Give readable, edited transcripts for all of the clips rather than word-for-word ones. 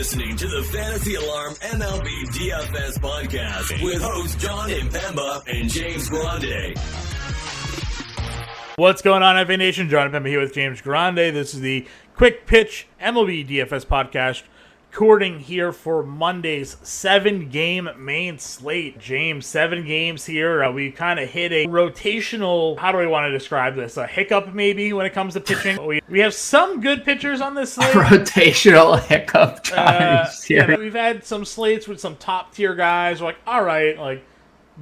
listening to the Fantasy Alarm MLB DFS podcast with hosts John Impemba and James Grande. What's going on, FA Nation? John Impemba here with James Grande. This is the Quick Pitch MLB DFS podcast, recording here for Monday's 7-game main slate. James, 7 games here. We kind of hit a rotational, how do we want to describe this? A hiccup maybe when it comes to pitching. We have some good pitchers on this slate. Rotational hiccup. Yeah, we've had some slates with some top tier guys. We're like, all right, like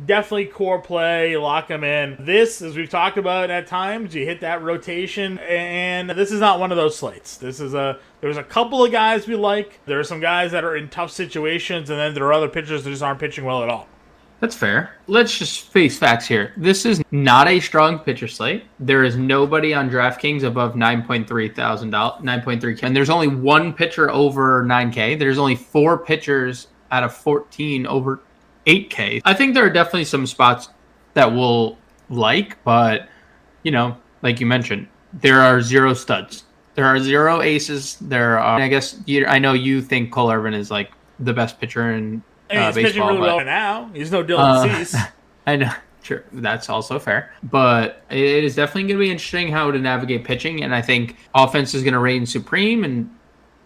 definitely core play, lock them in. This, as we've talked about at times, you hit that rotation, and this is not one of those slates. There's a couple of guys we like. There are some guys that are in tough situations, and then there are other pitchers that just aren't pitching well at all. That's fair. Let's just face facts here. This is not a strong pitcher slate. There is nobody on DraftKings above $9.3K, and there's only one pitcher over 9K. There's only 4 pitchers out of 14 over 8K. I think there are definitely some spots that we'll like, but, you know, like you mentioned, there are 0 studs. There are 0 aces. There are, I guess, I know you think Cole Irvin is like the best pitcher in he's baseball. Pitching really well now. He's no Dylan Cease. I know. Sure. That's also fair. But it is definitely going to be interesting how to navigate pitching, and I think offense is going to reign supreme, and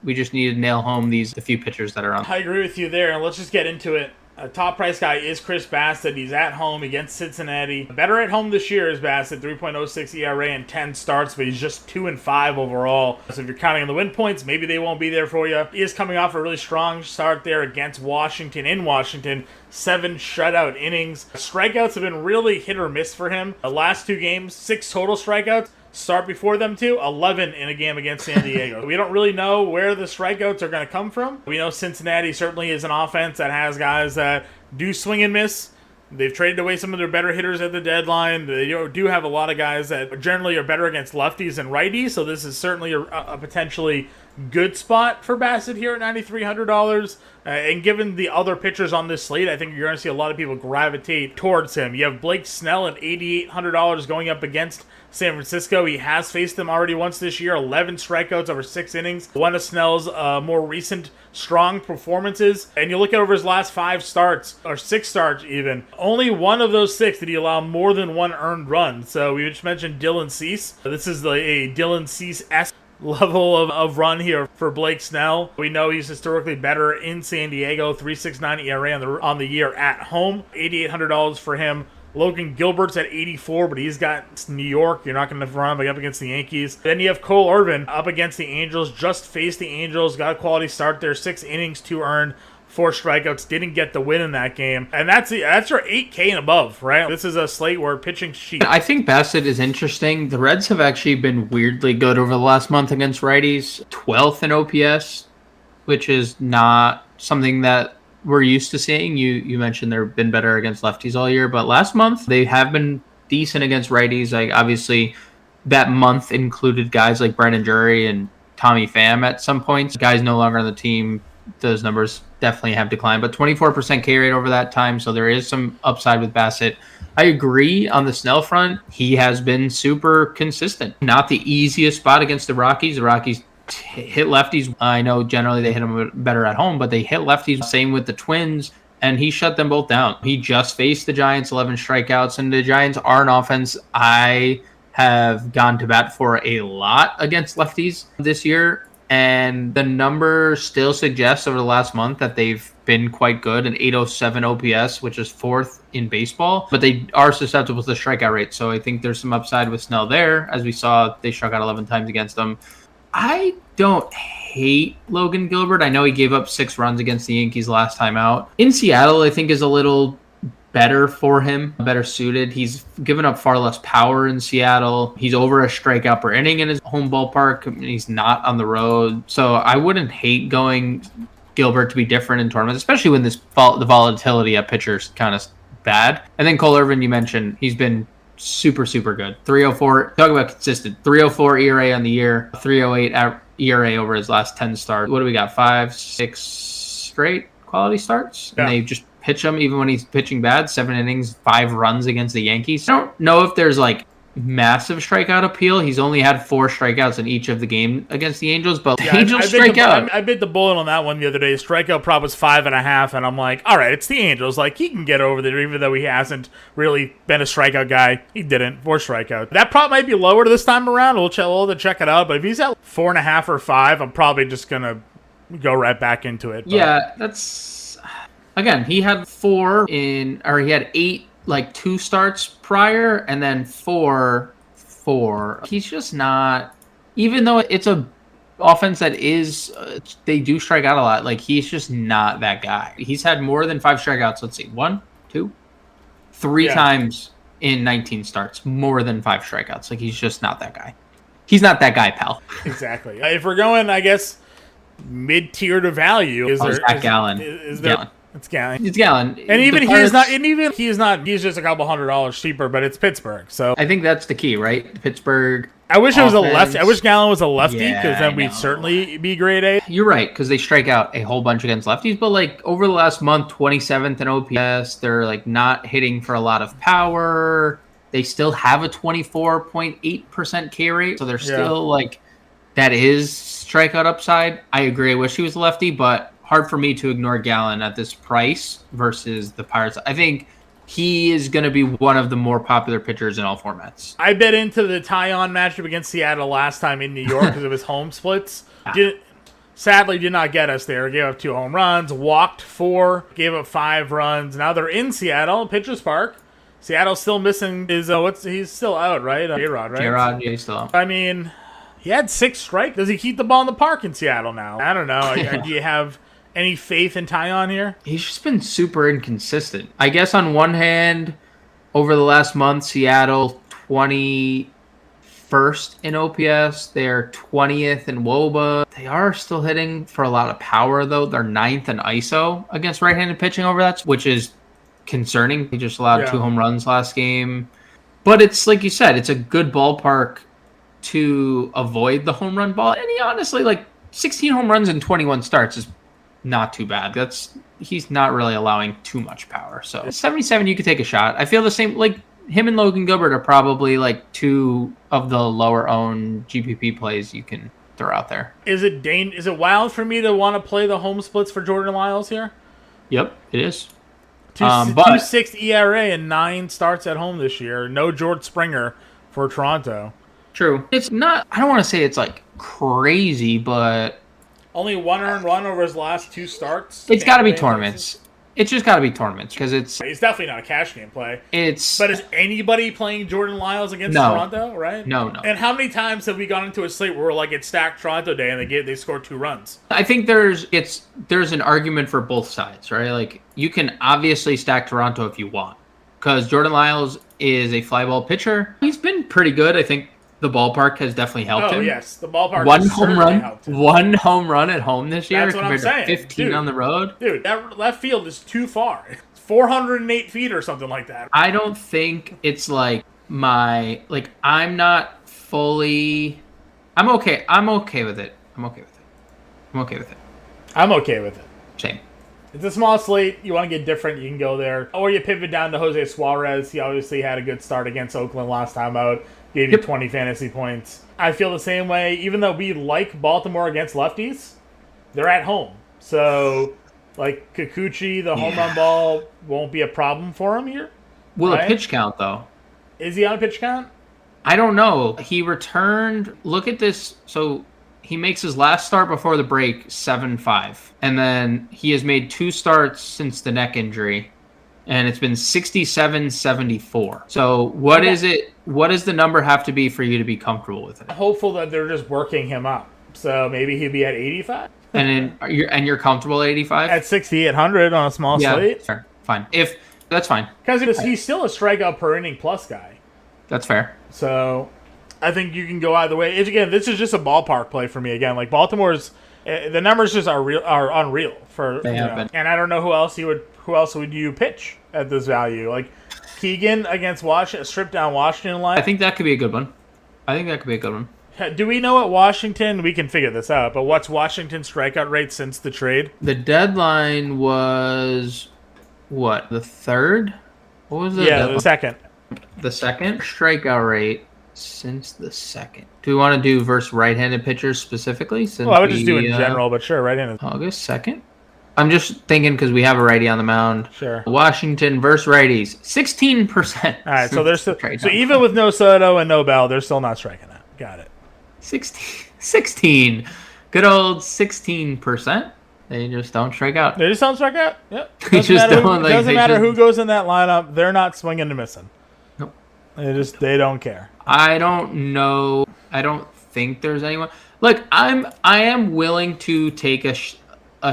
we just need to nail home the few pitchers that are on. I agree with you there, and let's just get into it. A top price guy is Chris Bassett. He's at home against Cincinnati. Better at home this year is Bassett, 3.06 ERA and 10 starts, but he's just 2-5 overall. So if you're counting on the win points, maybe they won't be there for you. He is coming off a really strong start there against Washington. In Washington, 7 shutout innings. Strikeouts have been really hit or miss for him. The last 2 games, 6 total strikeouts. Start before them too, 11 in a game against San Diego. We don't really know where the strikeouts are going to come from. We know Cincinnati certainly is an offense that has guys that do swing and miss. They've traded away some of their better hitters at the deadline. They do have a lot of guys that generally are better against lefties and righties, so this is certainly a potentially good spot for Bassett here at $9,300. And given the other pitchers on this slate, I think you're going to see a lot of people gravitate towards him. You have Blake Snell at $8,800 going up against San Francisco. He has faced them already once this year, 11 strikeouts over 6 innings. One of Snell's more recent strong performances. And you look at over his last 5 starts, or 6 starts even, only one of those 6 did he allow more than 1 earned run. So we just mentioned Dylan Cease. This is a Dylan Cease-esque level of run here for Blake Snell. We know he's historically better in San Diego, 3.69 ERA on the year at home, $8,800 for him. Logan Gilbert's at 84, but he's got New York. You're not going to run him up against the Yankees. Then you have Cole Irvin up against the Angels. Just faced the Angels. Got a quality start there. 6 innings, 2 earned, 4 strikeouts. Didn't get the win in that game. And that's your 8K and above, right? This is a slate where pitching sheet. I think Bassett is interesting. The Reds have actually been weirdly good over the last month against righties. 12th in OPS, which is not something that we're used to seeing. You mentioned they've been better against lefties all year, but last month they have been decent against righties. Like obviously that month included guys like Brendan Drury and Tommy Pham at some points. Guys no longer on the team, those numbers definitely have declined, but 24% K rate over that time, so there is some upside with Bassett. I agree on the Snell front. He has been super consistent. Not the easiest spot against the Rockies. The Rockies hit lefties. I know generally they hit them better at home, but they hit lefties. Same with the Twins, and he shut them both down. He just faced the Giants, 11 strikeouts, and the Giants are an offense I have gone to bat for a lot against lefties this year, and the number still suggests over the last month that they've been quite good, an 807 OPS, which is 4th in baseball, but they are susceptible to the strikeout rate, so I think there's some upside with Snell there. As we saw, they struck out 11 times against them. I don't hate Logan Gilbert. I know he gave up 6 runs against the Yankees last time out. In Seattle, I think is a little better for him, better suited. He's given up far less power in Seattle. He's over a strikeout per inning in his home ballpark. He's not on the road. So I wouldn't hate going Gilbert to be different in tournaments, especially when the volatility at pitchers kind of bad. And then Cole Irvin, you mentioned, he's been super good. 304, talk about consistent. 304 ERA on the year, 308 ERA over his last 10 starts. What do we got? 5, 6 straight quality starts? Yeah. And they just pitch him even when he's pitching bad. 7 innings, 5 runs against the Yankees. I don't know if there's like massive strikeout appeal. He's only had 4 strikeouts in each of the game against the Angels, but Yeah, Angels strike out. I bit the bullet on that one the other day. Strikeout prop was 5.5, and I'm like, all right, it's the Angels. Like, he can get over there, even though he hasn't really been a strikeout guy. He didn't. 4 strikeouts. That prop might be lower this time around. We'll have to check it out. But if he's at 4.5 or 5, I'm probably just gonna go right back into it. But. Yeah, that's again. He had 8 like 2 starts prior, and then 4. He's just not. Even though it's a offense that is, they do strike out a lot. Like, he's just not that guy. He's had more than 5 strikeouts. Let's see, 1, 2, 3 times in 19 starts. More than 5 strikeouts. Like, he's just not that guy. He's not that guy, pal. Exactly. If we're going, I guess, mid-tier to value, Zach Gallen. Gallen. It's Gallen. It's Gallen. And even he is not. He's just a couple $100 cheaper, but it's Pittsburgh. So I think that's the key, right? Pittsburgh. I wish it was a offense. lefty. I wish Gallen was a lefty, because Yeah, then I we'd know. certainly be grade A. You're right, because they strike out a whole bunch against lefties, but like over the last month, 27th in OPS, they're like not hitting for a lot of power. They still have a 24.8% K rate, so they're still like, that is strikeout upside. I agree. I wish he was a lefty, but hard for me to ignore Gallen at this price versus the Pirates. I think he is going to be one of the more popular pitchers in all formats. I bet into the Taillon matchup against Seattle last time in New York because of his home splits. Sadly did not get us there. Gave up 2 home runs, walked 4, gave up 5 runs. Now they're in Seattle, Pitchers Park. Seattle's still missing his, he's still out, right? J-Rod, right? J-Rod, yeah, he's still out. I mean, he had 6 strikes. Does he keep the ball in the park in Seattle now? I don't know. Do you have any faith in Taillon here? He's just been super inconsistent. I guess on one hand, over the last month, Seattle 21st in OPS. They're 20th in WOBA. They are still hitting for a lot of power, though. They're 9th in ISO against right-handed pitching over that, which is concerning. He just allowed 2 home runs last game. But it's like you said, it's a good ballpark to avoid the home run ball. And he honestly, like, 16 home runs in 21 starts is not too bad. He's not really allowing too much power. So 77, you could take a shot. I feel the same. Like, him and Logan Gilbert are probably like 2 of the lower owned GPP plays you can throw out there. Is it wild for me to want to play the home splits for Jordan Lyles here? Yep, it is. 2.6 ERA and 9 starts at home this year. No George Springer for Toronto. True. It's not. I don't want to say it's like crazy, but only 1 earned run over his last 2 starts. It's got to be tournaments. It's just got to be tournaments because it's definitely not a cash game play. But is anyb's playing Jordan Lyles against Toronto, right? No. And how many times have we gone into a slate where we're like, it's stacked Toronto day and they scored 2 runs? I think there's an argument for both sides, right? Like, you can obviously stack Toronto if you want, because Jordan Lyles is a fly ball pitcher. He's been pretty good. I think the ballpark has definitely helped him. Oh, yes. The ballpark One has home certainly run. helped him. 1 home run at home this year That's what I'm compared to saying. 15 Dude, on the road. Dude, that left field is too far. It's 408 feet or something like that. I don't think it's like I'm not fully. I'm okay. I'm okay with it. I'm okay with it. Same. It's a small slate. You want to get different, you can go there. Or you pivot down to Jose Suarez. He obviously had a good start against Oakland last time out. Gave you 20 fantasy points. I feel the same way. Even though we like Baltimore against lefties, they're at home. So, like, Kikuchi, the home run ball won't be a problem for him here. Will a pitch count, though? Is he on a pitch count? I don't know. He returned. Look at this. So he makes his last start before the break 7-5. And then he has made 2 starts since the neck injury. And it's been 67-74. So what is it? What does the number have to be for you to be comfortable with it? I'm hopeful that they're just working him up. So maybe he'd be at 85. And you're comfortable at 85? At 6,800 on a small slate? Fair. Fine. That's fine. Because he's still a strikeout per inning plus guy. That's fair. So I think you can go either way. Again, this is just a ballpark play for me. Again, like, Baltimore's the numbers just are unreal for. They have been. And I don't know who else would you pitch at this value? Like Keegan against Washington, strip down Washington line. I think that could be a good one. Do we know what Washington? We can figure this out. But what's Washington's strikeout rate since the trade? The deadline was what? The 3rd? What was the deadline? The 2nd. The second strikeout rate since the second. Do we want to do versus right-handed pitchers specifically? Since Well, I would just do in general, but sure, right-handed. August 2nd? I'm just thinking because we have a righty on the mound. Sure. Washington versus righties, 16%. All right, so there's so even with no Soto and no Bell, they're still not striking out. Got it. 16. Good old 16%. They just don't strike out. They just don't strike out. Yep. Doesn't matter who goes in that lineup. They're not swinging and missing. Nope. They don't care. I don't know. I don't think there's anyone. Look, I am willing to take a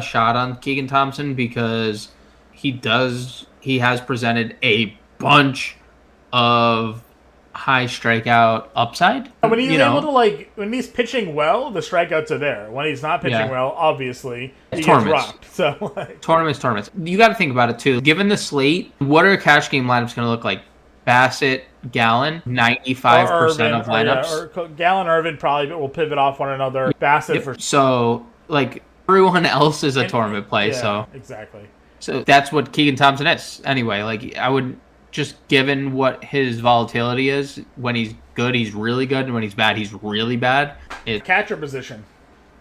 shot on Keegan Thompson because he has presented a bunch of high strikeout upside. When he's able to when he's pitching well, the strikeouts are there. When he's not pitching well, obviously he gets rocked. So tournaments. You got to think about it too. Given the slate, what are cash game lineups going to look like? Bassett, Gallen, 95% of lineups. Or Gallen, Irvin probably will pivot off one another. Bassett for so everyone else is a tournament play. Exactly. So that's what Keegan Thompson is anyway. I would. Just given what his volatility is, when he's good, he's really good, and when he's bad, he's really bad. Catcher position.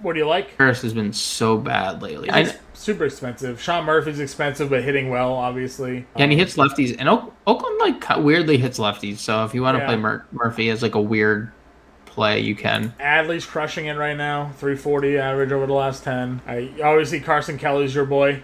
What do you like? Harris has been so bad lately. He's super expensive. Sean Murphy's expensive, but hitting well, obviously. And he hits lefties. And Oakland weirdly hits lefties. So if you want to play Murphy as a weird play, you can. Adley's crushing it right now. 340 average over the last 10. Obviously, Carson Kelly's your boy.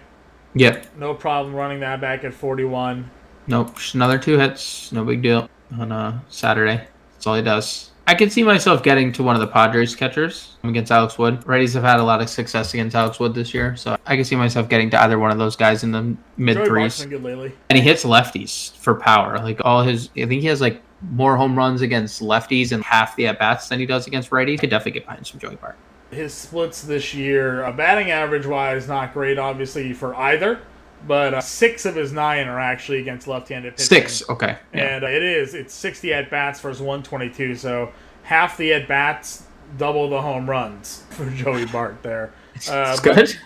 Yep. No problem running that back at 41. Nope, just another 2 hits. No big deal on Saturday. That's all he does. I could see myself getting to one of the Padres catchers against Alex Wood. Righties have had a lot of success against Alex Wood this year, so I could see myself getting to either one of those guys in the mid-threes. Been good lately. And he hits lefties for power. I think he has more home runs against lefties and half the at-bats than he does against righties. Could definitely get behind some Joey Bart. His splits this year, batting average-wise, not great, obviously, for either. But 6 of his 9 are actually against left-handed pitching. 6, okay. Yeah. And it's 60 at-bats versus 122, so half the at-bats, double the home runs for Joey Bart there. It's good.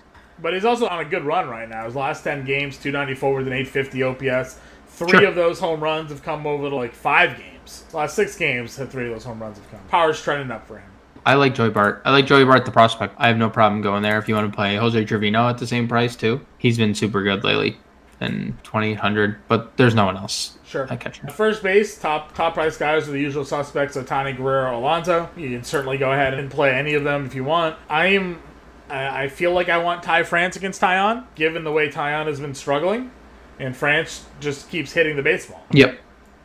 But he's also on a good run right now. His last 10 games, 294 with an 850 OPS. 3 of those home runs have come over to 5 games. The last 6 games, 3 of those home runs have come. Power's trending up for him. I like Joey Bart. The prospect. I have no problem going there if you want to play Jose Trevino at the same price, too. He's been super good lately in 2,800, but there's no one else. Sure. I catch him. First base, top price guys are the usual suspects, Ohtani, Guerrero, Alonso. You can certainly go ahead and play any of them if you want. I feel like I want Ty France against Taillon, given the way Taillon has been struggling, and France just keeps hitting the baseball. Yep,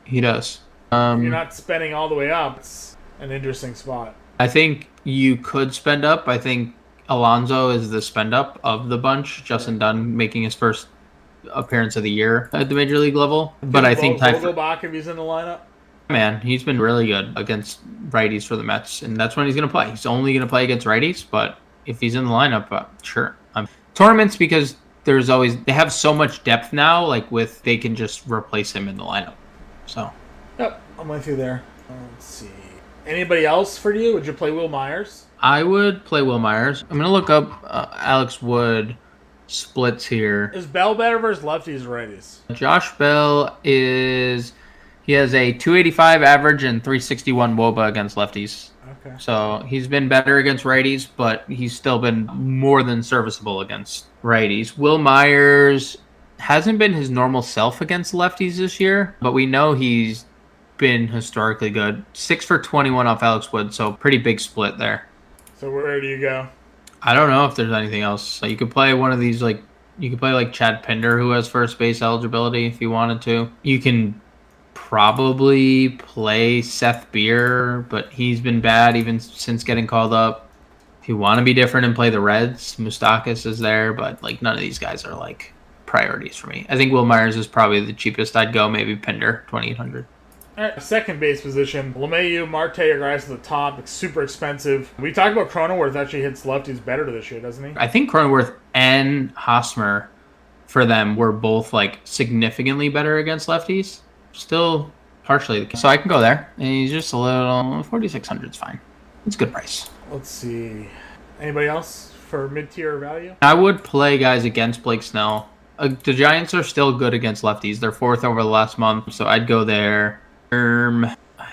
he does. You're not spending all the way up. It's an interesting spot. I think you could spend up. I think Alonso is the spend up of the bunch. Justin Dunn making his first appearance of the year at the major league level. But I think Vogelbach, if he's in the lineup. Man, he's been really good against righties for the Mets, and that's when he's going to play. He's only going to play against righties, but if he's in the lineup, sure. Tournaments, because they have so much depth now, they can just replace him in the lineup. So. Yep, I'm with you there. Let's see. Anybody else for you? Would you play Will Myers? I would play Will Myers. I'm going to look up Alex Wood splits here. Is Bell better versus lefties or righties? Josh Bell he has a 285 average and 361 WOBA against lefties. Okay. So he's been better against righties, but he's still been more than serviceable against righties. Will Myers hasn't been his normal self against lefties this year, but we know he's been historically good. 6 for 21 off Alex Wood, so pretty big split there. So where do you go? I don't know if there's anything else. You could play one of these, you could play Chad Pinder, who has first base eligibility if you wanted to. You can probably play Seth Beer, but he's been bad even since getting called up. If you want to be different and play the Reds, Moustakas is there, but none of these guys are priorities for me. I think Will Myers is probably the cheapest I'd go, maybe Pinder, 2,800. All right, second base position. LeMahieu, Marte are guys at the top. It's super expensive. We talked about Cronenworth actually hits lefties better this year, doesn't he? I think Cronenworth and Hosmer for them were both significantly better against lefties. Still partially. So I can go there. And he's just a little 4,600 is fine. It's a good price. Let's see. Anybody else for mid-tier value? I would play guys against Blake Snell. The Giants are still good against lefties. They're 4th over the last month, so I'd go there.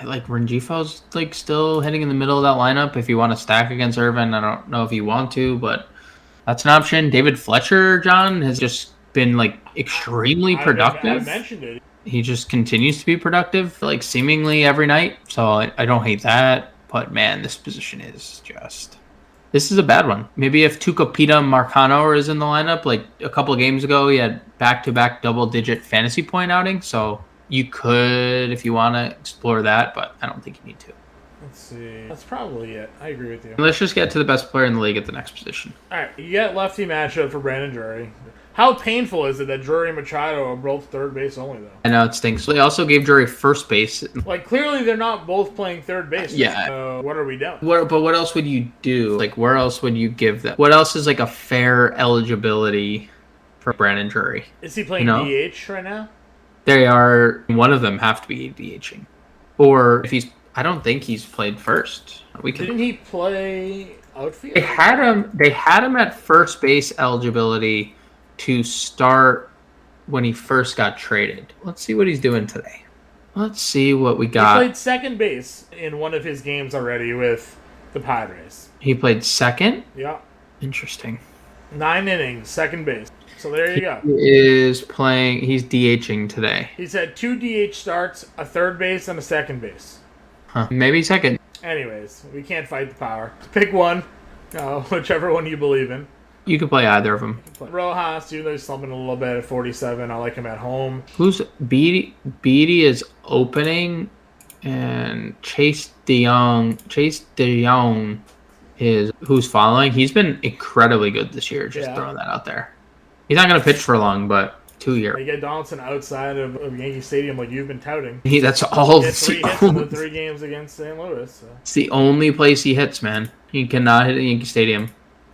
Like Rengifo's like still hitting in the middle of that lineup. If you want to stack against Irvin, I don't know if you want to, but that's an option. David Fletcher, John, has just been like extremely productive. I mentioned it. He just continues to be productive, like seemingly every night. So I don't hate that. But man, this position is just... This is a bad one. Maybe if Tucupita Marcano is in the lineup, like a couple of games ago, he had back-to-back double-digit fantasy point outing. So you could, if you want to, explore that, but I don't think you need to. Let's see. That's probably it. I agree with you. Let's just get to the best player in the league at the next position. All right, you get lefty matchup for Brandon Drury. How painful is it that Drury and Machado are both third base only, though? I know, it stinks. They also gave Drury first base. Like, clearly they're not both playing third base. Yeah. So what are we doing? But what else would you do? Like, where else would you give them? What else is like a fair eligibility for Brandon Drury? Is he playing DH right now? They are. One of them have to be DHing. Or if he's... I don't think he's played first. Didn't he play outfield? They had him at first base eligibility to start when he first got traded. Let's see what he's doing today. Let's see what we got. He played second base in one of his games already with the Padres. He played second? Yeah. Interesting. 9 innings, second base. So there you go. He's DHing today. He's had 2 DH starts, a third base, and a second base. Huh. Maybe second. Anyways, we can't fight the power. Pick one, whichever one you believe in. You could play either of them. Rojas, even though he's slumping a little bit at 47, I like him at home. Who's Beatty is opening, and Chase DeYoung is who's following. He's been incredibly good this year. Just throwing that out there. He's not going to pitch for long, but 2 years. You get Donaldson outside of Yankee Stadium like you've been touting. That's all. He had 3 hits in the 3 games against St. Louis. So. It's the only place he hits, man. He cannot hit at Yankee Stadium.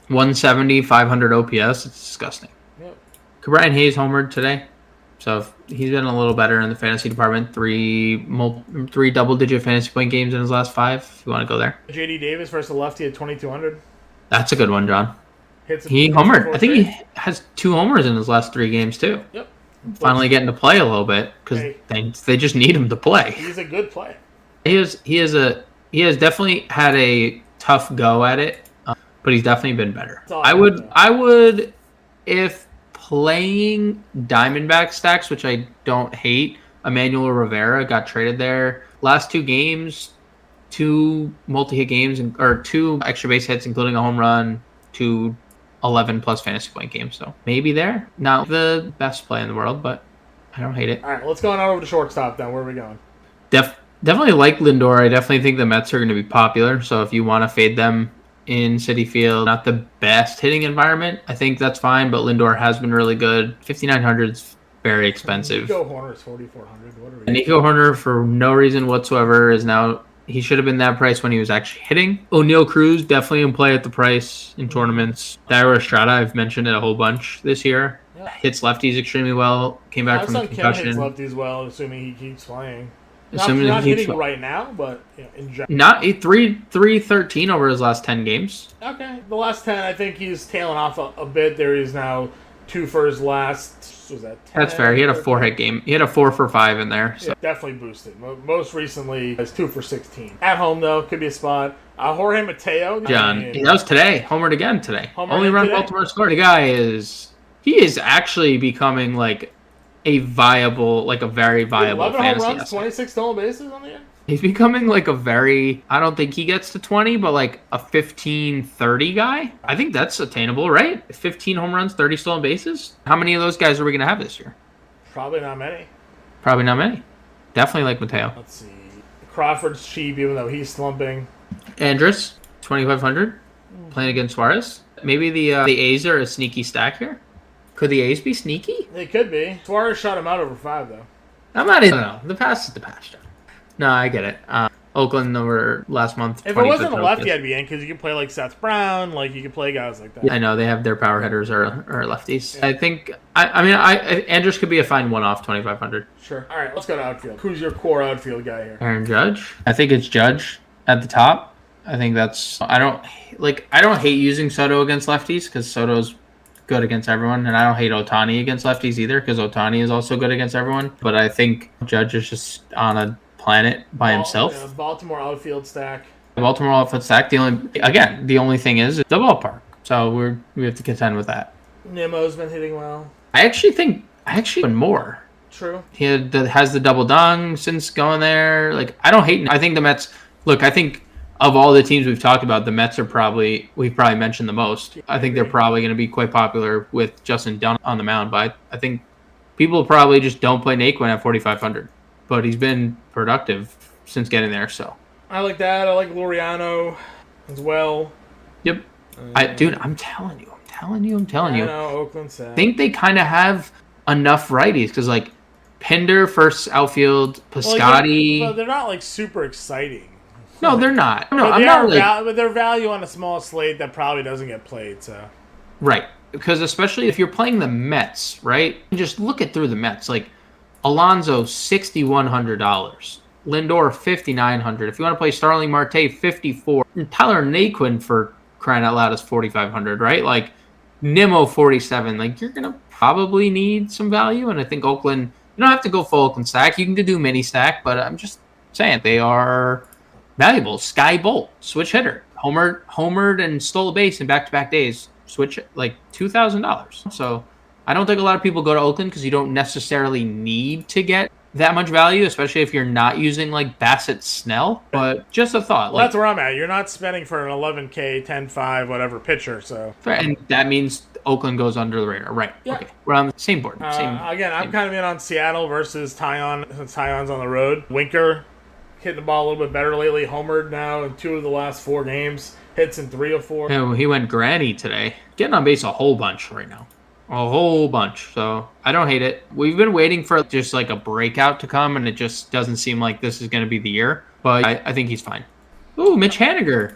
170, 500 OPS. It's disgusting. Yep. Brian Hayes homered today. So he's been a little better in the fantasy department. 3 double-digit fantasy point games in his last 5, if you want to go there. J.D. Davis versus the lefty at 2,200. That's a good one, John. He homered. I think he has 2 homers in his last 3 games, too. Yep. Finally getting to play a little bit because they just need him to play. He's a good play. He has definitely had a tough go at it. But he's definitely been better. I would, if playing Diamondback stacks, which I don't hate. Emmanuel Rivera got traded there. Last 2 games, 2 multi-hit games, or 2 extra base hits, including a home run, 2 11-plus fantasy point games. So maybe there. Not the best play in the world, but I don't hate it. All right, let's go on over to shortstop then. Where are we going? Definitely like Lindor. I definitely think the Mets are going to be popular. So if you want to fade them in Citi Field, not the best hitting environment, I think that's fine, but Lindor has been really good. 5,900 is very expensive. Nico Horner is 4,400. What are we Nico Horner, for no reason whatsoever, is now... He should have been that price when he was actually hitting. O'Neal Cruz, definitely in play at the price in tournaments. Dairo Estrada, I've mentioned it a whole bunch this year. Yeah. Hits lefties extremely well. Came back from the concussion. Hits lefties well, assuming he keeps playing. Not hitting right now, but in general. Not 313 over his last 10 games. Okay. The last 10, I think he's tailing off a bit. There is now 2 for his last, was that 10? That's fair. He had a 4-hit game. He had a 4 for 5 in there. So. Yeah, definitely boosted. Most recently, it's 2 for 16. At home, though, could be a spot. Jorge Mateo. John, that was today. Homered again today. Only run Baltimore scored. The guy is actually becoming like a very viable 11 fantasy home runs, asset. 26 stolen bases on the end. He's becoming like I don't think he gets to 20, but like a 15-30 guy. I think that's attainable, right? 15 home runs, 30 stolen bases. How many of those guys are we going to have this year? Probably not many. Definitely like Mateo. Let's see. Crawford's cheap, even though he's slumping. Andrus, 2,500, playing against Suarez. Maybe the A's are a sneaky stack here. Could the A's be sneaky? They could be. Suarez shot him out over 5, though. I'm not even. No, the past is the past, John. No, I get it. Oakland over last month. If it wasn't a lefty, I'd be in, because you could play like Seth Brown, like you could play guys like that. Yeah, I know they have their power hitters are lefties. Yeah. I think. Andrus could be a fine one-off 2,500. Sure. All right, let's go to outfield. Who's your core outfield guy here? Aaron Judge. I think it's Judge at the top. I think that's. I don't hate using Soto against lefties because Soto's good against everyone, and I don't hate Ohtani against lefties either because Ohtani is also good against everyone. But I think Judge is just on a planet by himself. Yeah, Baltimore outfield stack. Baltimore outfield stack. The only thing is the ballpark. So we have to contend with that. Nimmo's been hitting well. I actually even more. True. He has the double dong since going there. Like, I don't hate. I think the Mets. Look, I think of all the teams we've talked about, the Mets we've probably mentioned the most. I think they're probably going to be quite popular with Justin Dunn on the mound. But I think people probably just don't play Naquin at 4,500. But he's been productive since getting there. So I like that. I like Laureano as well. Yep. I'm telling you. I know, Oakland's sad. I think they kind of have enough righties because, like, Pinder first outfield, Piscotty. But they're not, like, super exciting. No, they're not. No, but their value on a small slate that probably doesn't get played, so. Right. Because especially if you're playing the Mets, right? Just look through the Mets. Like, Alonso, $6,100. Lindor, $5,900. If you want to play Starling Marte, $54. And Tyler Naquin, for crying out loud, is $4,500, right? Like, Nimmo, $47. Like, you're going to probably need some value. And I think Oakland, you don't have to go full Oakland stack. You can do mini stack, but I'm just saying they are valuable. Sky Bolt, switch hitter. Homered and stole a base in back-to-back days. Switch, like, $2,000. So I don't think a lot of people go to Oakland because you don't necessarily need to get that much value, especially if you're not using, like, Bassett Snell. But just a thought. Well, that's where I'm at. You're not spending for an 11K, 10-5, whatever pitcher. So, and that means Oakland goes under the radar. Right. Yeah. Okay. We're on the same board. Again, I'm kind of in on Seattle versus Taillon, since Taillon's on the road. Winker hitting the ball a little bit better lately. Homered now in 2 of the last 4 games. Hits in 3 of 4. Yeah, he went Grande today. Getting on base a whole bunch right now. A whole bunch. So I don't hate it. We've been waiting for just like a breakout to come, and it just doesn't seem like this is going to be the year. But I think he's fine. Ooh, Mitch Haniger.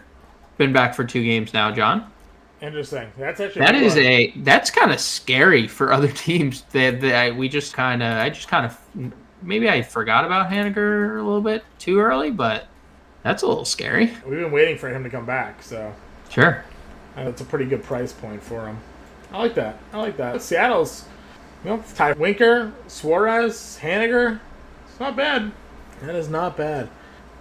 Been back for 2 games now, John. Interesting. That's actually that's kind of scary for other teams. Maybe I forgot about Haniger a little bit too early, but that's a little scary. We've been waiting for him to come back, so sure. That's a pretty good price point for him. I like that. Seattle's, Ty Winker, Suarez, Haniger. It's not bad. That is not bad.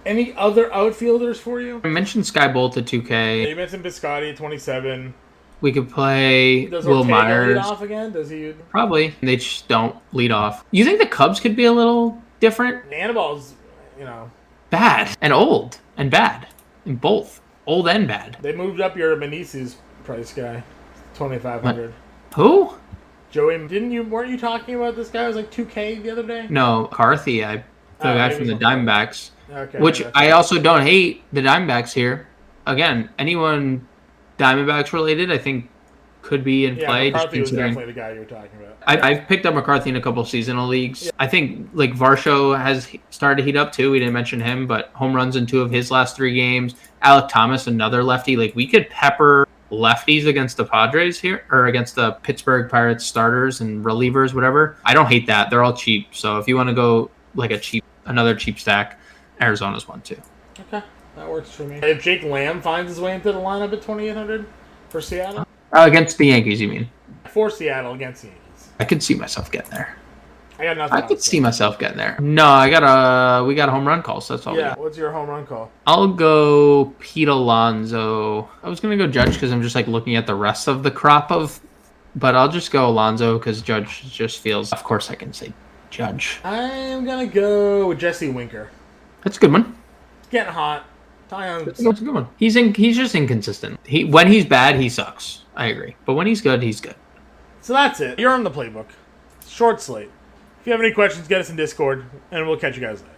Any other outfielders for you? I mentioned Sky Bolt at 2K. You mentioned Piscotty at 27. We could play Does Will Ortega Myers. lead off again? Does he? Probably. They just don't lead off. You think the Cubs could be a little different? Aniball's, bad and old and bad. And both. Old and bad. They moved up your Meneses price guy. 2,500. Who? Joey, weren't you talking about this guy? It was like 2K the other day? No, Carthy. The guy from the Diamondbacks. Okay. Which I also don't hate the Diamondbacks here. Again, anyone Diamondbacks related, I think, could be in play. McCarthy was definitely the guy you were talking about. I've picked up McCarthy in a couple seasonal leagues. Yeah. I think, like, Varsho has started to heat up too. We didn't mention him, but home runs in 2 of his last 3 games. Alec Thomas, another lefty. Like, we could pepper lefties against the Padres here, or against the Pittsburgh Pirates starters and relievers, whatever. I don't hate that. They're all cheap. So if you want to go like another cheap stack, Arizona's one too. Okay, that works for me. If Jake Lamb finds his way into the lineup at 2,800 for Seattle? Against the Yankees, you mean? For Seattle against the Yankees. I could see myself getting there. I got nothing. I could see myself getting there. No, we got a home run call, so that's all. Yeah, what's your home run call? I'll go Pete Alonso. I was going to go Judge because I'm just like looking at the rest of the crop but I'll just go Alonso because Judge just feels, of course I can say Judge. I'm going to go with Jesse Winker. That's a good one. It's getting hot. That's a good one. He's just inconsistent. When he's bad, he sucks. I agree. But when he's good, he's good. So that's it. You're on the playbook. Short slate. If you have any questions, get us in Discord, and we'll catch you guys later.